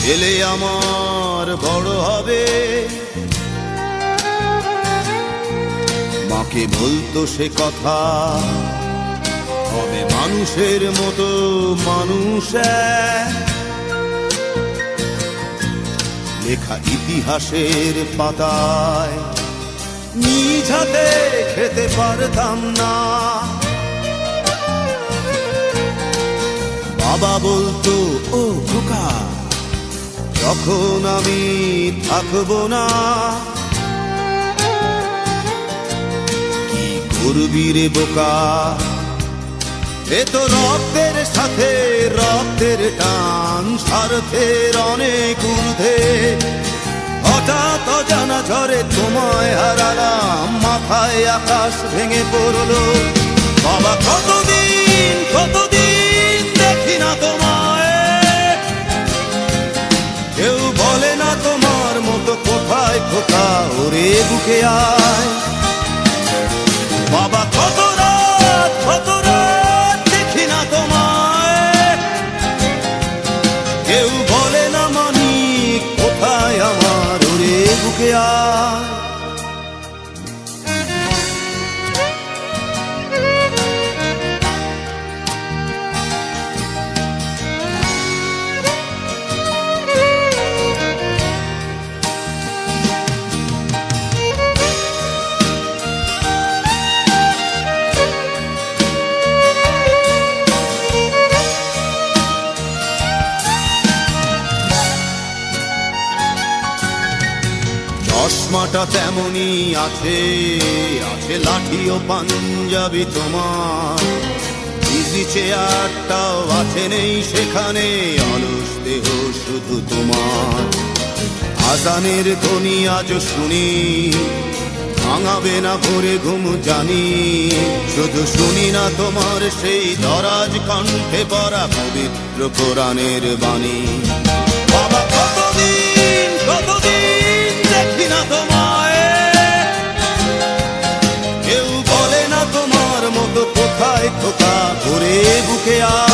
ছেলে আমার বড় হবে, মাকে বলতো সে কথা, হবে মানুষের মতো মানুষ। লেখা ইতিহাসের পাতায় নিজ হাতে খেতে পারতাম না। বাবা বলতো, ও খোকা, যখন আমি থাকবো না, কি করবি রে বোকা, এ তো রক্তের সাথে রক্তের টান, স্বার্থের অনেক ঊর্ধ্বে। হঠাৎ অজানা ঝড়ে তোমায় হারালাম, মাথায় আকাশ ভেঙে পড়লো। বাবা কতদিন কতদিন দেখি না তোমায়, কেউ বলে না তোমার মতো কোথায় খোকা, ওরে বুকে আয়। বাবা কত রাত দেখি না তোমায়, কেউ বলে না মানিক কোথায় আমার, ওরে বুকে আয়। চশমাটা তেমনি আছে, আছে লাঠি ও পাঞ্জাবি তোমার, ইজি চেয়ারটাও আছে নেই সেখানে, অলস দেহ শুধু তোমার। আজানের ধ্বনি আজও শুনি, ভাঙাবে না ভোরে ঘুম জানি, শুধু শুনি না তোমার সেই দরাজ কণ্ঠে পড়া পবিত্র কোরআনের বাণী। বাবা কতদিন কতদিন দেখি না তোমায়, কেউ বলে না তোমার মতো কোথায় খোকা, ঘুরে বুকে আয়।